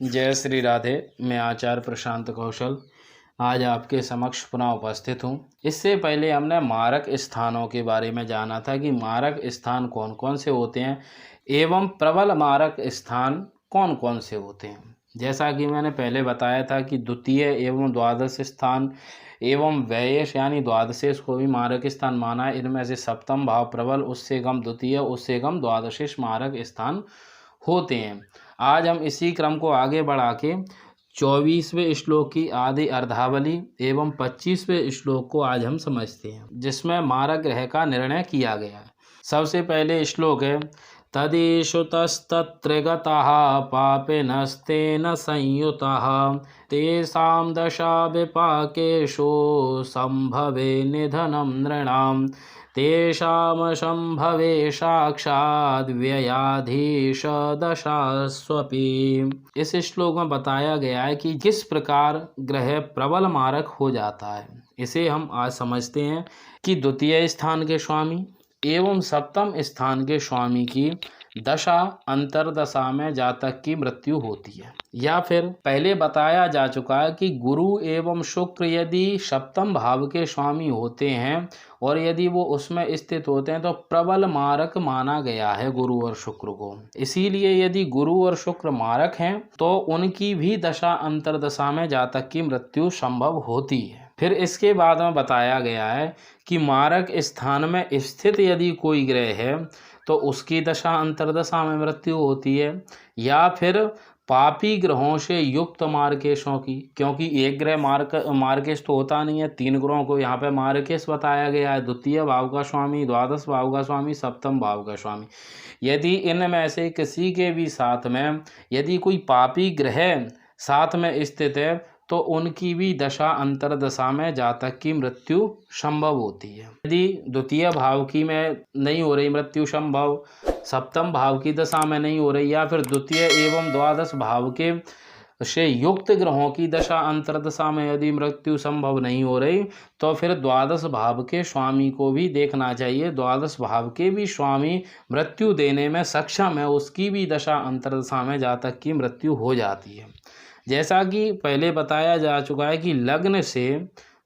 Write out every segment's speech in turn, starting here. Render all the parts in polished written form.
जय श्री राधे। मैं आचार्य प्रशांत कौशल आज आपके समक्ष पुनः उपस्थित हूँ। इससे पहले हमने मारक स्थानों के बारे में जाना था कि मारक स्थान कौन कौन से होते हैं एवं प्रबल मारक स्थान कौन कौन से होते हैं। जैसा कि मैंने पहले बताया था कि द्वितीय एवं द्वादश स्थान एवं व्ययेश यानी द्वादशेश को भी मारक स्थान माना है। इनमें से सप्तम भाव प्रबल, उससे कम द्वितीय, उससे कम द्वादशेश मारक स्थान होते हैं। आज हम इसी क्रम को आगे बढ़ा के 24वें श्लोक की आदि अर्धावली एवं 25वें श्लोक को आज हम समझते हैं, जिसमें मारक ग्रह का निर्णय किया गया है। सबसे पहले श्लोक है तदिषुतस्तत्र गताः पापिनस्तेन संयुताः तेषां दशा विपाकेषु संभवे निधनं नृणाम् तेषां संभवे साक्षात् व्ययाधीश दशास्वपि। इस श्लोक में बताया गया है कि किस प्रकार ग्रह प्रबल मारक हो जाता है। इसे हम आज समझते हैं कि द्वितीय स्थान के स्वामी एवं सप्तम स्थान के स्वामी की दशा अंतरदशा में जातक की मृत्यु होती है, या फिर पहले बताया जा चुका है कि गुरु एवं शुक्र यदि सप्तम भाव के स्वामी होते हैं और यदि वो उसमें स्थित होते हैं तो प्रबल मारक माना गया है गुरु और शुक्र को। इसीलिए यदि गुरु और शुक्र मारक हैं तो उनकी भी दशा अंतरदशा में जातक की मृत्यु संभव होती है। फिर इसके बाद में बताया गया है कि मारक स्थान में स्थित यदि कोई ग्रह है तो उसकी दशा अंतरदशा में मृत्यु होती है, या फिर पापी ग्रहों से युक्त मार्केशों की, क्योंकि एक ग्रह मार्केश तो होता नहीं है, 3 ग्रहों को यहाँ पे मार्केश बताया गया है। द्वितीय भाव का स्वामी, द्वादश भाव का स्वामी, सप्तम भाव का स्वामी। यदि इनमें से किसी के भी साथ में यदि कोई पापी ग्रह साथ में स्थित है तो उनकी भी दशा अंतरदशा में जातक की मृत्यु संभव होती है। यदि द्वितीय भाव की में नहीं हो रही मृत्यु संभव, सप्तम भाव की दशा में नहीं हो रही, या फिर द्वितीय एवं द्वादश भाव के से युक्त ग्रहों की दशा अंतरदशा में यदि मृत्यु संभव नहीं हो रही तो फिर द्वादश भाव के स्वामी को भी देखना चाहिए। द्वादश भाव के भी स्वामी मृत्यु देने में सक्षम है, उसकी भी दशा अंतरदशा में जातक की मृत्यु हो जाती है। जैसा कि पहले बताया जा चुका है कि लग्न से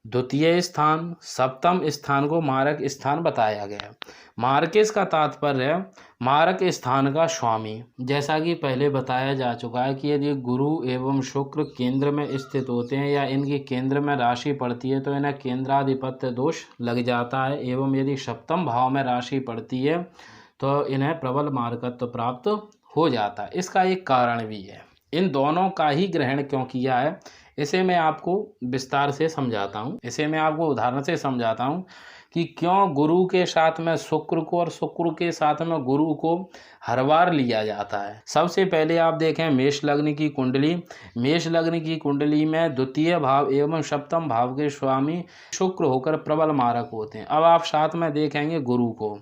द्वितीय स्थान सप्तम स्थान को मारक स्थान बताया गया। मार्केश का तात्पर्य मारक स्थान का स्वामी। जैसा कि पहले बताया जा चुका है कि यदि गुरु एवं शुक्र केंद्र में स्थित होते हैं या इनकी केंद्र में राशि पड़ती है तो इन्हें केंद्राधिपत्य दोष लग जाता है, एवं यदि सप्तम भाव में राशि पड़ती है तो इन्हें प्रबल मारकत्व प्राप्त हो जाता है। इसका एक कारण भी है। इन दोनों का ही ग्रहण क्यों किया है इसे मैं आपको विस्तार से समझाता हूँ। इसे मैं आपको उदाहरण से समझाता हूँ कि क्यों गुरु के साथ में शुक्र को और शुक्र के साथ में गुरु को हर बार लिया जाता है। सबसे पहले आप देखें मेष लग्न की कुंडली। मेष लग्न की कुंडली में द्वितीय भाव एवं सप्तम भाव के स्वामी शुक्र होकर प्रबल मारक होते हैं। अब आप साथ में देखेंगे गुरु को,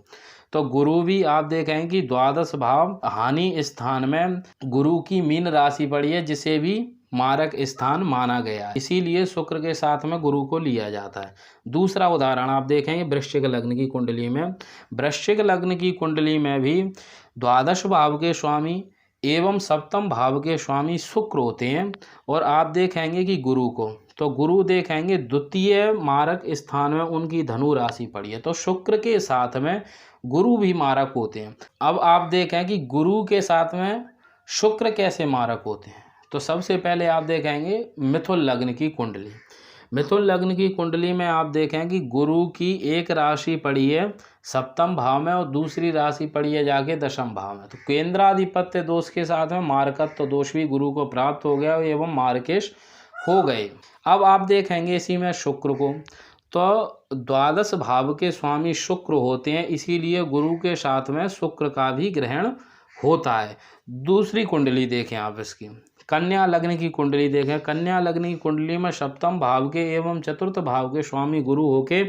तो गुरु भी आप देखेंगे कि द्वादश भाव हानि स्थान में गुरु की मीन राशि पड़ी है, जिसे भी मारक स्थान माना गया है। इसीलिए शुक्र के साथ में गुरु को लिया जाता है। दूसरा उदाहरण आप देखेंगे वृश्चिक लग्न की कुंडली में। वृश्चिक लग्न की कुंडली में भी द्वादश भाव के स्वामी एवं सप्तम भाव के स्वामी शुक्र होते हैं, और आप देखेंगे कि गुरु को, तो गुरु देखेंगे द्वितीय मारक स्थान में उनकी धनु राशि पड़ी है, तो शुक्र के साथ में गुरु भी मारक होते हैं। अब आप देखें कि गुरु के साथ में शुक्र कैसे मारक होते हैं, तो सबसे पहले आप देखेंगे मिथुन लग्न की कुंडली। मिथुन लग्न की कुंडली में आप देखें कि गुरु की एक राशि पड़ी है सप्तम भाव में और दूसरी राशि पड़ी है जाके दशम भाव में, तो केंद्राधिपत्य दोष के साथ में मारकत्व दोष भी गुरु को प्राप्त हो गया एवं मार्केश हो गए। अब आप देखेंगे इसी में शुक्र को, तो द्वादश भाव के स्वामी शुक्र होते हैं, इसीलिए गुरु के साथ में शुक्र का भी ग्रहण होता है। दूसरी कुंडली देखें आप इसकी, कन्या लग्न की कुंडली देखें। कन्या लग्न की कुंडली में सप्तम भाव के एवं चतुर्थ भाव के स्वामी गुरु होके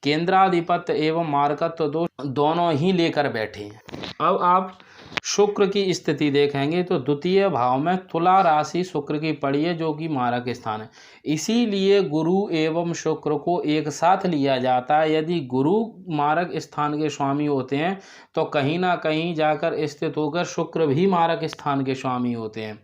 केंद्राधिपत्य एवं मारकत्व दोनों ही लेकर बैठे हैं। अब आप शुक्र की स्थिति देखेंगे तो द्वितीय भाव में तुला राशि शुक्र की पड़ी है, जो कि मारक स्थान है। इसीलिए गुरु एवं शुक्र को एक साथ लिया जाता है। यदि गुरु मारक स्थान के स्वामी होते हैं तो कहीं ना कहीं जाकर स्थित होकर शुक्र भी मारक स्थान के स्वामी होते हैं।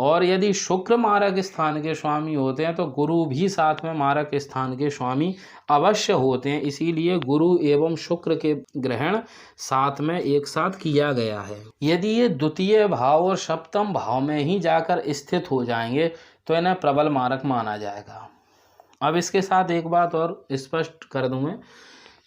और यदि शुक्र मारक स्थान के स्वामी होते हैं तो गुरु भी साथ में मारक स्थान के स्वामी अवश्य होते हैं। इसीलिए गुरु एवं शुक्र के ग्रहण साथ में एक साथ किया गया है। यदि ये द्वितीय भाव और सप्तम भाव में ही जाकर स्थित हो जाएंगे तो इन्हें प्रबल मारक माना जाएगा। अब इसके साथ एक बात और स्पष्ट कर दूं मैं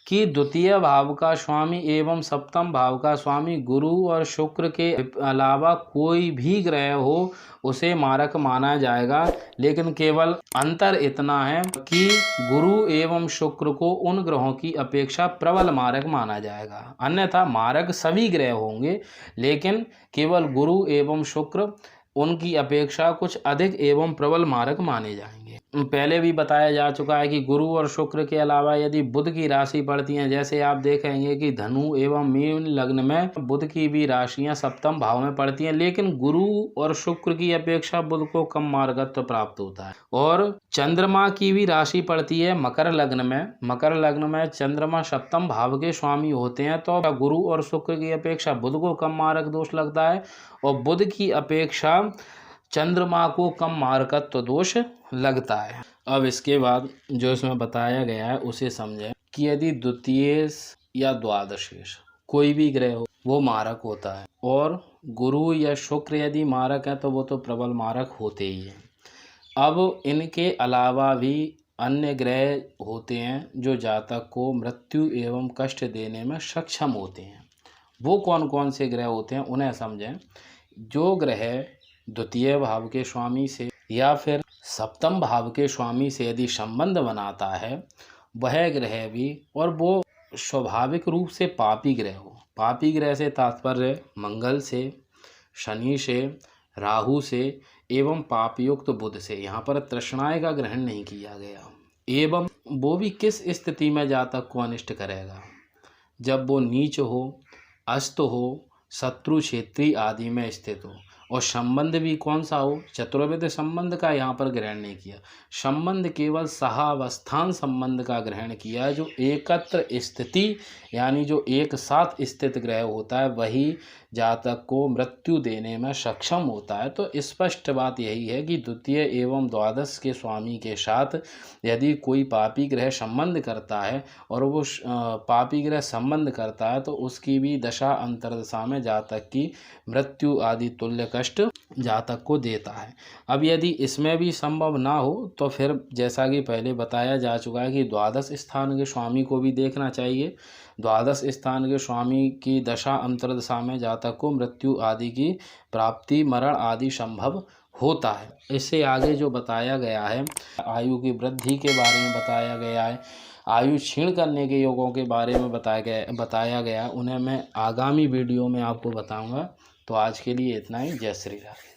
कि द्वितीय भाव का स्वामी एवं सप्तम भाव का स्वामी गुरु और शुक्र के अलावा कोई भी ग्रह हो उसे मारक माना जाएगा, लेकिन केवल अंतर इतना है कि गुरु एवं शुक्र को उन ग्रहों की अपेक्षा प्रबल मारक माना जाएगा। अन्यथा मारक सभी ग्रह होंगे, लेकिन केवल गुरु एवं शुक्र उनकी अपेक्षा कुछ अधिक एवं प्रबल मारक माने जाएंगे। पहले भी बताया जा चुका है कि गुरु और शुक्र के अलावा यदि बुध की राशि पड़ती है, जैसे आप देखेंगे कि धनु एवं मीन लग्न में बुध की भी राशियां सप्तम भाव में पड़ती हैं, लेकिन गुरु और शुक्र की अपेक्षा बुध को कम मार्गत्व प्राप्त होता है। और चंद्रमा की भी राशि पड़ती है मकर लग्न में। मकर लग्न में चंद्रमा सप्तम भाव के स्वामी होते हैं, तो गुरु और शुक्र की अपेक्षा बुध को कम मारक दोष लगता है और बुध की अपेक्षा चंद्रमा को कम मारकत्व दोष लगता है। अब इसके बाद जो इसमें बताया गया है उसे समझें कि यदि द्वितीय या द्वादशेश कोई भी ग्रह हो वो मारक होता है, और गुरु या शुक्र यदि मारक है तो वो तो प्रबल मारक होते ही हैं। अब इनके अलावा भी अन्य ग्रह होते हैं जो जातक को मृत्यु एवं कष्ट देने में सक्षम होते हैं। वो कौन कौन से ग्रह होते हैं उन्हें समझें। जो ग्रह द्वितीय भाव के स्वामी से या फिर सप्तम भाव के स्वामी से यदि संबंध बनाता है वह ग्रह भी, और वो स्वाभाविक रूप से पापी ग्रह हो। पापी ग्रह से तात्पर्य मंगल से, शनि से, राहु से एवं पापयुक्त बुध से। यहाँ पर तृष्णाएं का ग्रहण नहीं किया गया। एवं वो भी किस स्थिति में जातक को अनिष्ट करेगा, जब वो नीच हो, अस्त हो, शत्रु क्षेत्री आदि में स्थित हो, और संबंध भी कौन सा हो, चतुर्विध संबंध का यहाँ पर ग्रहण नहीं किया। संबंध केवल सहावस्थान संबंध का ग्रहण किया है। जो एकत्र स्थिति यानी जो एक साथ स्थित ग्रह होता है वही जातक को मृत्यु देने में सक्षम होता है। तो स्पष्ट बात यही है कि द्वितीय एवं द्वादश के स्वामी के साथ यदि कोई पापी ग्रह संबंध करता है और वो पापी ग्रह संबंध करता है तो उसकी भी दशा अंतर्दशा में जातक की मृत्यु आदि तुल्य कष्ट जातक को देता है। अब यदि इसमें भी संभव ना हो तो फिर जैसा कि पहले बताया जा चुका है कि द्वादश स्थान के स्वामी को भी देखना चाहिए। द्वादश स्थान के स्वामी की दशा अंतर्दशा में जातक को मृत्यु आदि की प्राप्ति, मरण आदि संभव होता है। इससे आगे जो बताया गया है आयु की वृद्धि के बारे में बताया गया है, आयु क्षीण करने के योगों के बारे में बताया गया, उन्हें मैं आगामी वीडियो में आपको बताऊंगा। तो आज के लिए इतना ही। जय श्री राम।